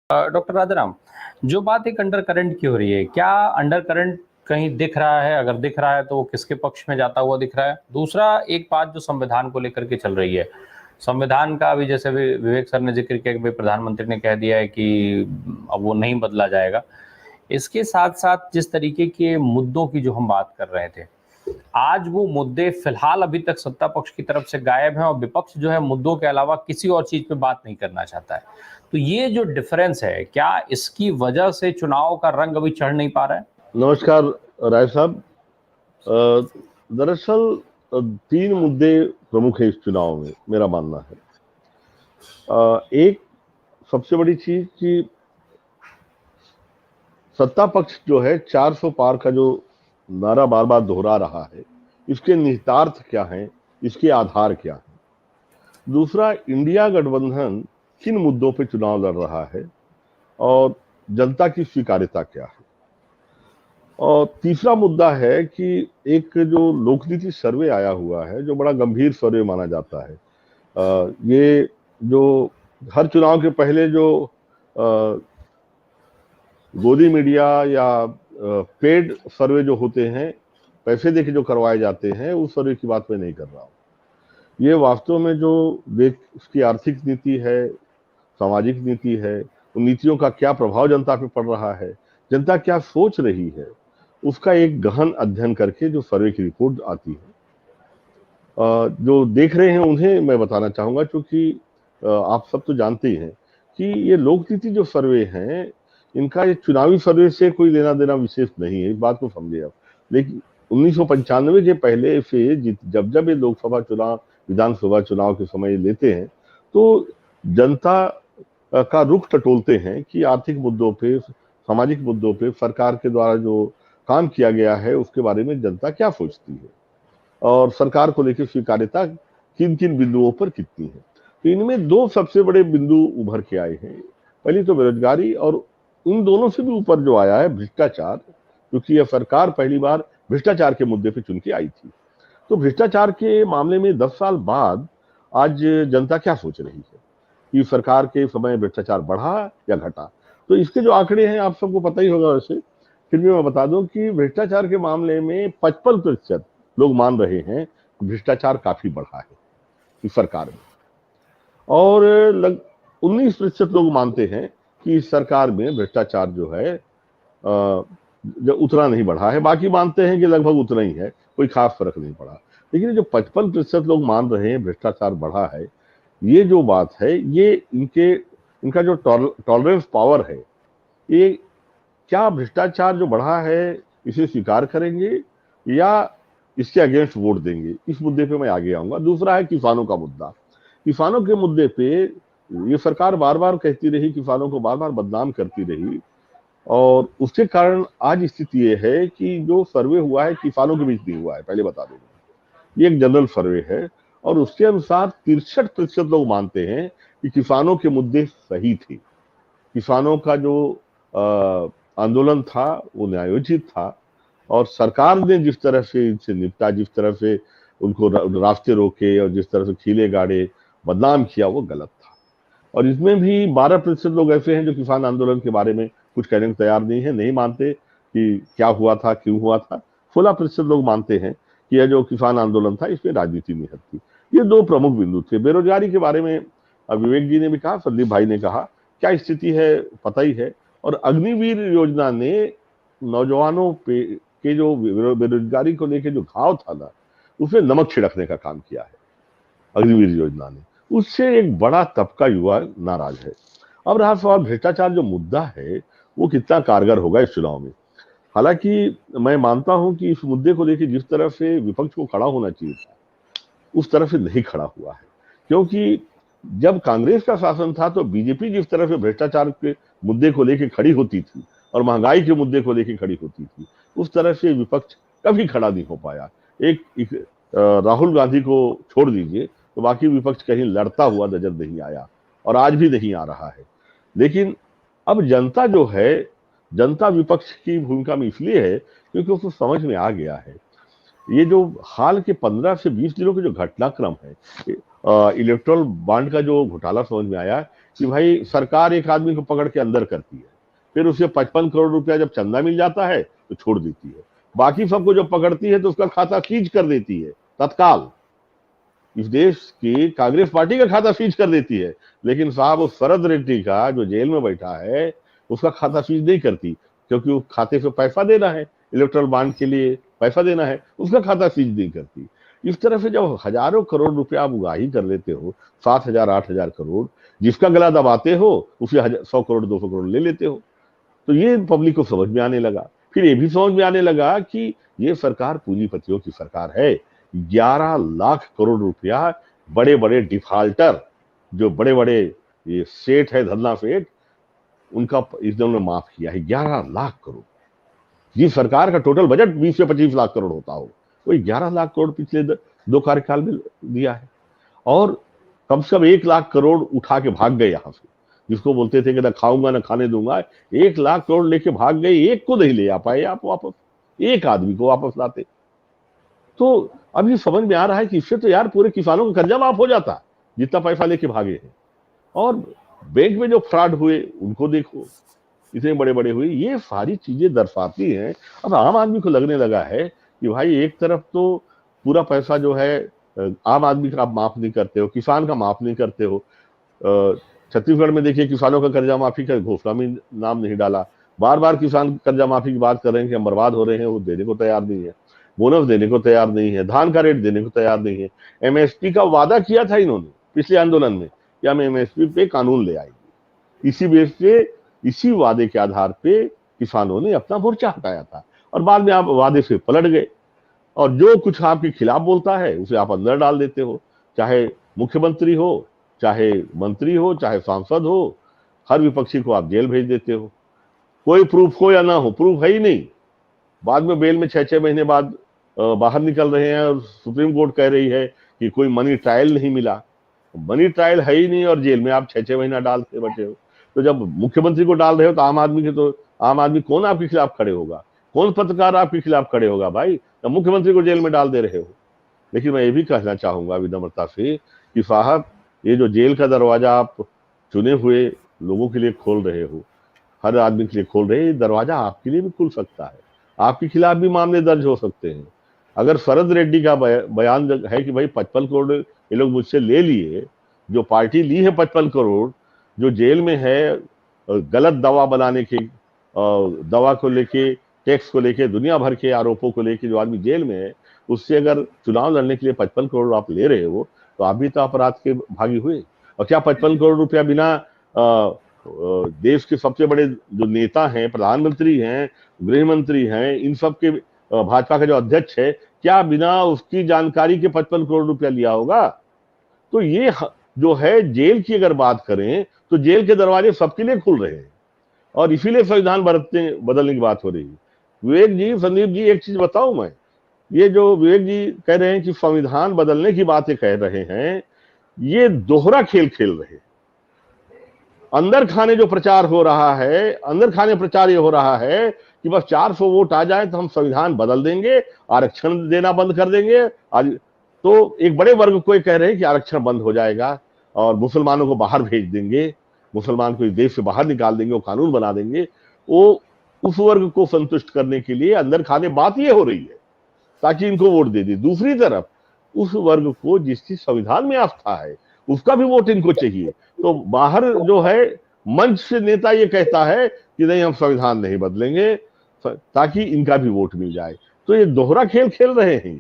Doctor Rajaram, जो बात एक अंडर करंट की हो रही है, क्या अंडर करंट कहीं दिख रहा है? अगर दिख रहा है तो वो किसके पक्ष में जाता हुआ दिख रहा है? दूसरा एक बात जो संविधान को लेकर के चल रही है, संविधान का अभी जैसे विवेक सर ने जिक्र किया कि भाई प्रधानमंत्री ने कह दिया है कि अब वो नहीं बदला जाएगा। इसके साथ साथ जिस तरीके के मुद्दों की जो हम बात कर रहे थे, आज वो मुद्दे फिलहाल अभी तक सत्ता पक्ष की तरफ से गायब हैं और विपक्ष जो है मुद्दों के अलावा किसी और चीज पे बात नहीं करना चाहता है। तो ये जो डिफरेंस है, क्या इसकी वजह से चुनाव का रंग अभी चढ़ नहीं पा रहा है? नमस्कार राय साहब। दरअसल 3 मुद्दे प्रमुख है इस चुनाव में, मेरा मानना है। एक सबसे बड़ी चीज कि सत्ता पक्ष जो है 400 पार का जो नारा बार बार दोहरा रहा है, इसके निहितार्थ क्या हैं, इसके आधार क्या हैं। दूसरा, इंडिया गठबंधन किन मुद्दों पर चुनाव लड़ रहा है और जनता की स्वीकार्यता क्या है। और तीसरा मुद्दा है कि एक जो लोकनीति सर्वे आया हुआ है, जो बड़ा गंभीर सर्वे माना जाता है। ये जो हर चुनाव के पहले जो गोदी मीडिया या पेड सर्वे जो होते हैं, पैसे देके जो करवाए जाते हैं, उस सर्वे की बात मैं नहीं कर रहा हूँ। ये वास्तव में जो देश की आर्थिक नीति है, सामाजिक नीति है, उन नीतियों का क्या प्रभाव जनता पे पड़ रहा है, जनता क्या सोच रही है, उसका एक गहन अध्ययन करके जो सर्वे की रिपोर्ट आती है, जो देख रहे हैं उन्हें मैं बताना चाहूंगा, क्योंकि आप सब तो जानते ही हैं कि ये लोकनीति जो सर्वे हैं, इनका ये चुनावी सर्वे से कोई लेना देना विशेष नहीं है, इस बात को समझिए आप। लेकिन 1995 के पहले से जब जब ये लोकसभा चुनाव, विधानसभा चुनाव के समय लेते हैं, तो जनता का रुख टटोलते हैं कि आर्थिक मुद्दों पे, सामाजिक मुद्दों पे सरकार के द्वारा जो काम किया गया है उसके बारे में जनता क्या सोचती है और सरकार को लेकर स्वीकार्यता किन किन बिंदुओं पर कितनी है। तो इनमें 2 सबसे बड़े बिंदु उभर के आए हैं। पहली तो बेरोजगारी, और उन दोनों से भी ऊपर जो आया है भ्रष्टाचार, क्योंकि यह सरकार पहली बार भ्रष्टाचार के मुद्दे पर चुन के आई थी। तो भ्रष्टाचार के मामले में 10 साल बाद आज जनता क्या सोच रही है कि सरकार के समय भ्रष्टाचार बढ़ा या घटा। तो इसके जो आंकड़े हैं आप सबको पता ही होगा, वैसे फिर भी मैं बता दूं कि भ्रष्टाचार के मामले में 55% लोग मान रहे हैं भ्रष्टाचार काफी बढ़ा है इस सरकार में, और 19% लोग मानते हैं कि इस सरकार में भ्रष्टाचार जो है जो उतना नहीं बढ़ा है। बाकी मानते हैं कि लगभग उतना ही है, कोई खास फर्क नहीं पड़ा। लेकिन जो 55% लोग मान रहे हैं भ्रष्टाचार बढ़ा है, ये जो बात है, ये इनका जो टॉलरेंस पावर है, ये क्या भ्रष्टाचार जो बढ़ा है इसे स्वीकार करेंगे या इसके अगेंस्ट वोट देंगे, इस मुद्दे पे मैं आगे आऊंगा। दूसरा है किसानों का मुद्दा। किसानों के मुद्दे पे ये सरकार बार बार कहती रही, किसानों को बार बार बदनाम करती रही, और उसके कारण आज स्थिति ये है कि जो सर्वे हुआ है किसानों के बीच नहीं हुआ है, पहले बता दूंगा। ये एक जनरल सर्वे है और उसके अनुसार 63% लोग मानते हैं कि किसानों के मुद्दे सही थे। किसानों का जो आंदोलन था वो न्यायोचित था, और सरकार ने जिस तरह से इनसे निपटा, जिस तरह से उनको रास्ते रोके और जिस तरह से खीले गाड़े, बदनाम किया, वो गलत था। और इसमें भी 12% लोग ऐसे हैं जो किसान आंदोलन के बारे में कुछ कहने को तैयार नहीं है, नहीं मानते कि क्या हुआ था, क्यों हुआ था। 16% लोग मानते हैं कि यह जो किसान आंदोलन था इसमें राजनीति निहित थी। ये 2 प्रमुख बिंदु थे। बेरोजगारी के बारे में विवेक जी ने भी कहा, संदीप भाई ने कहा, क्या स्थिति है पता ही है। और अग्निवीर योजना ने नौजवानों पे के जो बेरोजगारी को लेकर जो घाव था ना, उसमें नमक छिड़कने का काम किया है अग्निवीर योजना ने। उससे एक बड़ा तबका युवा नाराज है। अब रहा सवाल भ्रष्टाचार जो मुद्दा है वो कितना कारगर होगा इस चुनाव में। हालांकि मैं मानता हूं कि इस मुद्दे को लेकर जिस तरह से विपक्ष को खड़ा होना चाहिए था, उस तरह से नहीं खड़ा हुआ है। क्योंकि जब कांग्रेस का शासन था तो बीजेपी जिस तरह से भ्रष्टाचार के मुद्दे को लेकर खड़ी होती थी और महंगाई के मुद्दे को लेकर खड़ी होती थी, उस तरह से विपक्ष कभी खड़ा नहीं हो पाया। एक राहुल गांधी को छोड़ दीजिए तो बाकी विपक्ष कहीं लड़ता हुआ नजर नहीं आया, और आज भी नहीं आ रहा है। लेकिन अब जनता जो है, जनता विपक्ष की भूमिका में इसलिए है क्योंकि उसको समझ में आ गया है ये जो हाल के 15 से 20 दिनों के जो घटनाक्रम है, इलेक्ट्रल बॉन्ड का जो घोटाला समझ में आया कि भाई सरकार एक आदमी को पकड़ के अंदर करती है, फिर उसे 55 करोड़ रुपया जब चंदा मिल जाता है तो छोड़ देती है, बाकी सबको जब पकड़ती है तो उसका खाता सीज कर देती है तत्काल। इस देश की कांग्रेस पार्टी का खाता सीज कर देती है, लेकिन साहब उस शरद रेड्डी का जो जेल में बैठा है उसका खाता सीज नहीं करती, क्योंकि वो खाते से पैसा देना है, इलेक्ट्रल बॉन्ड के लिए पैसा देना है, उसका खाता सीज नहीं करती। इस तरह से जब हजारों करोड़ रुपया आप उगाही कर लेते हो, 7,000 8,000 करोड़, जिसका गला दबाते हो उसे 100 करोड़ 200 करोड़ ले लेते हो, तो ये पब्लिक को समझ में आने लगा। फिर ये भी समझ में आने लगा कि ये सरकार पूंजीपतियों की सरकार है। 11 लाख करोड़ रुपया बड़े बड़े डिफाल्टर, जो बड़े बड़े ये सेठ है, धन्ना सेठ, उनका इन्होंने माफ किया है 11 लाख करोड़। जिस सरकार का टोटल बजट 20 से 25 लाख करोड़ होता हो, वही 11 लाख करोड़ पिछले 2 कार्यकाल में दिया है। और कम से कम 1 लाख करोड़ उठा के भाग गए यहाँ से, जिसको बोलते थे कि ना खाऊंगा ना खाने दूंगा, 1 लाख करोड़ लेके भाग गए, एक को नहीं ले आ पाए आप वापस, एक आदमी को वापस लाते। तो अब ये समझ में आ रहा है कि इससे तो यार पूरे किसानों का कर्जा माफ हो जाता, जितना पैसा लेके भागे हैं। और बैंक में जो फ्रॉड हुए उनको देखो, इतने बड़े बड़े हुए, ये सारी चीजें दर्शाती हैं। अब आम आदमी को लगने लगा है कि भाई एक तरफ तो पूरा पैसा जो है आम आदमी का आप माफ नहीं करते हो, किसान का माफ नहीं करते हो। छत्तीसगढ़ में देखिए किसानों का कर्जा माफी का घोषणा में नाम नहीं डाला, बार बार किसान कर्जा माफी की बात कर रहे हैं कि हम बर्बाद हो रहे हैं, वो देने को तैयार नहीं है, बोनस देने को तैयार नहीं है, धान का रेट देने को तैयार नहीं है। एमएसपी का वादा किया था इन्होंने पिछले आंदोलन में कि हम एमएसपी पे कानून ले आएंगे, इसी बेस पे, इसी वादे के आधार पे किसानों ने अपना मोर्चा हटाया था, और बाद में आप वादे से पलट गए, और जो कुछ आपके खिलाफ बोलता है उसे आप अंदर डाल देते हो, चाहे मुख्यमंत्री हो, चाहे मंत्री हो, चाहे सांसद हो, हर विपक्षी को आप जेल भेज देते हो। कोई प्रूफ हो या ना हो, प्रूफ है ही नहीं, बाद में बेल में 6-6 महीने बाद बाहर निकल रहे हैं, और सुप्रीम कोर्ट कह रही है कि कोई मनी ट्रायल नहीं मिला। मनी ट्रायल है ही नहीं और जेल में आप 6-6 महीना डालते बैठे हो। तो जब मुख्यमंत्री को डाल रहे हो तो आम आदमी कौन आपके खिलाफ खड़े होगा, कौन पत्रकार आपके खिलाफ खड़े होगा भाई, जब मुख्यमंत्री को जेल में डाल दे रहे हो। लेकिन मैं ये भी कहना चाहूंगा विनम्रता से कि साहब, ये जो जेल का दरवाजा आप चुने हुए लोगों के लिए खोल रहे हो, हर आदमी के लिए खोल रहे हैं, दरवाजा आपके लिए भी खुल सकता है, आपके खिलाफ भी मामले दर्ज हो सकते हैं। अगर शरद रेड्डी का बयान है कि भाई 55 करोड़ ये लोग मुझसे ले लिए, जो पार्टी ली है 55 करोड़, जो जेल में है गलत दवा बनाने की, दवा को लेके, टैक्स को लेके, दुनिया भर के आरोपों को लेके जो आदमी जेल में है, उससे अगर चुनाव लड़ने के लिए 55 करोड़ आप ले रहे हो तो आप भी तो अपराध के भागी हुए। और क्या 55 करोड़ रुपया बिना देश के सबसे बड़े जो नेता हैं, प्रधानमंत्री हैं, गृह मंत्री हैं, इन सब के, भाजपा का जो अध्यक्ष है, क्या बिना उसकी जानकारी के 55 करोड़ रुपया लिया होगा? तो ये जो है, जेल की अगर बात करें तो जेल के दरवाजे सबके लिए खुल रहे हैं, और इसीलिए संविधान बदलने की बात हो रही है। विवेक जी, संदीप जी, एक चीज बताऊं मैं, ये जो विवेक जी कह रहे हैं कि संविधान बदलने की बातें कह रहे हैं, ये दोहरा खेल खेल रहे हैं। अंदर खाने जो प्रचार हो रहा है, अंदर खाने प्रचार ये हो रहा है कि बस 400 वोट आ जाए तो हम संविधान बदल देंगे, आरक्षण देना बंद कर देंगे। आज तो एक बड़े वर्ग को ये कह रहे हैं कि आरक्षण बंद हो जाएगा और मुसलमानों को बाहर भेज देंगे, मुसलमान को इस देश से बाहर निकाल देंगे, वो कानून बना देंगे। वो उस वर्ग को संतुष्ट करने के लिए अंदर खाने बात ये हो रही है ताकि इनको वोट दे दी। दूसरी तरफ उस वर्ग को जिसकी संविधान में आस्था है, उसका भी वोट इनको चाहिए। तो बाहर जो है मंच से नेता ये कहता है कि नहीं, हम संविधान नहीं बदलेंगे ताकि इनका भी वोट मिल जाए। तो ये दोहरा खेल खेल रहे हैं।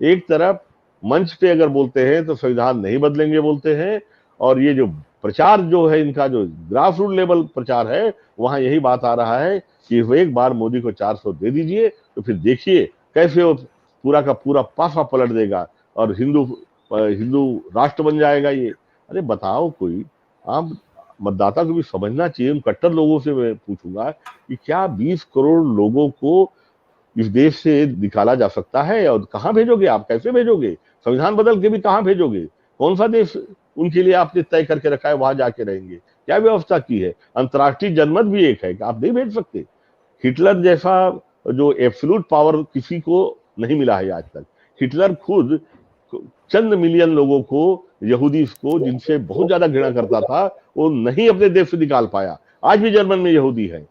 ये एक तरफ मंच पे अगर बोलते हैं तो संविधान नहीं बदलेंगे बोलते हैं, और ये जो प्रचार जो है, इनका जो ग्रास रूट लेवल प्रचार है, वहां यही बात आ रहा है कि एक बार मोदी को 400 दे दीजिए तो फिर देखिए कैसे वो पूरा का पूरा पासा पलट देगा और हिंदू राष्ट्र बन जाएगा ये। अरे बताओ, कोई आम मतदाता को भी समझना चाहिए। उन कट्टर लोगों से मैं पूछूंगा कि क्या 20 करोड़ लोगों को इस देश से निकाला जा सकता है, और कहाँ भेजोगे आप, कैसे भेजोगे? संविधान बदल के भी कहाँ भेजोगे? कौन सा देश उनके लिए आपने तय करके रखा है वहां जाके रहेंगे? क्या व्यवस्था की है? अंतर्राष्ट्रीय जनमत भी एक है कि आप नहीं भेज सकते। हिटलर जैसा जो एब्सोल्यूट पावर किसी को नहीं मिला है आज तक। हिटलर खुद चंद मिलियन लोगों को यहूदी को जिनसे बहुत ज्यादा घृणा करता था, वो नहीं अपने देश से निकाल पाया। आज भी जर्मन में यहूदी है,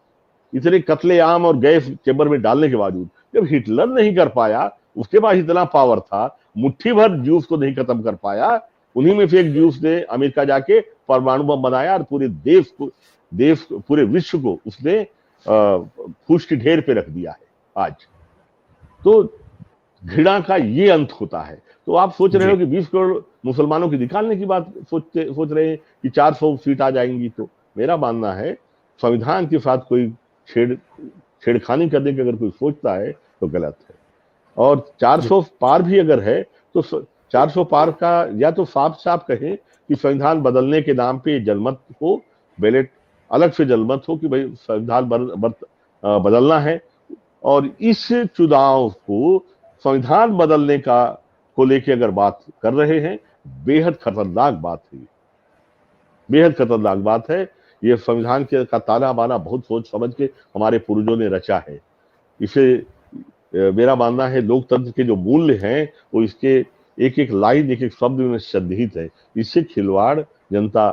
इतने कत्लेआम और गैस चेम्बर में डालने के बावजूद। जब हिटलर नहीं कर पाया, उसके पास इतना पावर था, मुट्ठी भर ज्यूस को नहीं खत्म कर पाया, उन्हीं में से एक ज्यूस ने अमेरिका जाके परमाणु बम बनाया और पूरे देश पूरे विश्व को उसने फूस की ढेर पे रख दिया है आज। तो घृणा का ये अंत होता है। तो आप सोच रहे हो कि 20 करोड़ मुसलमानों की निकालने की बात सोच रहे हैं कि 400 सीट आ जाएंगी। तो मेरा मानना है संविधान के साथ कोई छेड़खानी करने की अगर कोई सोचता है तो गलत है। और 400 पार भी अगर है तो 400 पार का या तो साफ साफ कहें कि संविधान बदलने के नाम पे जनमत हो, बैलेट अलग से जनमत हो कि भाई संविधान बदलना है, और इस चुनाव को संविधान बदलने को लेके अगर बात कर रहे हैं, बेहद खतरनाक बात है, बेहद खतरनाक बात है। ये संविधान का ताना बाना बहुत सोच समझ के हमारे पूर्वजों ने रचा है। इसे मेरा मानना है लोकतंत्र के जो मूल्य हैं वो इसके एक एक लाइन, एक एक शब्द में सन्निहित है। इससे खिलवाड़ जनता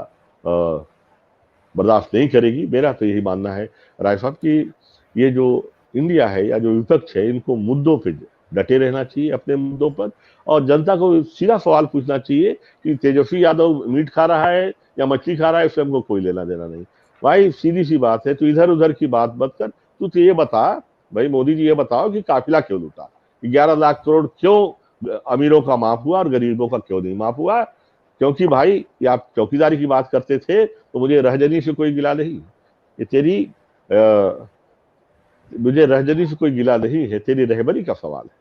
बर्दाश्त नहीं करेगी। मेरा तो यही मानना है राय साहब कि ये जो इंडिया है या जो विपक्ष है, इनको मुद्दों पे डटे रहना चाहिए, अपने मुद्दों पर, और जनता को सीधा सवाल पूछना चाहिए कि तेजस्वी यादव मीट खा रहा है या मछली खा रहा है, उससे हमको कोई लेना देना नहीं। भाई सीधी सी बात है, तो इधर उधर की बात मत कर, तू तो ये बता भाई मोदी जी, ये बताओ कि काफिला क्यों लूटा, 11 लाख करोड़ क्यों अमीरों का माफ हुआ और गरीबों का क्यों नहीं माफ हुआ? क्योंकि भाई ये आप चौकीदारी की बात करते थे तो मुझे रहजनी से कोई गिला नहीं, ये तेरी मुझे रहजनी से कोई गिला नहीं है, तेरी रहबरी का सवाल है।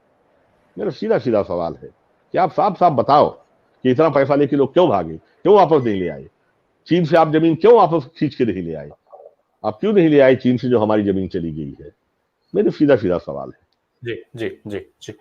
मेरा सीधा सीधा सवाल है कि आप साफ साफ बताओ कि इतना पैसा लेके लोग क्यों भागे, क्यों वापस नहीं ले आए? चीन से आप जमीन क्यों वापस खींच के नहीं ले आए? आप क्यों नहीं ले आए चीन से जो हमारी जमीन चली गई है? मेरा सीधा सीधा सवाल है। जी जी जी जी।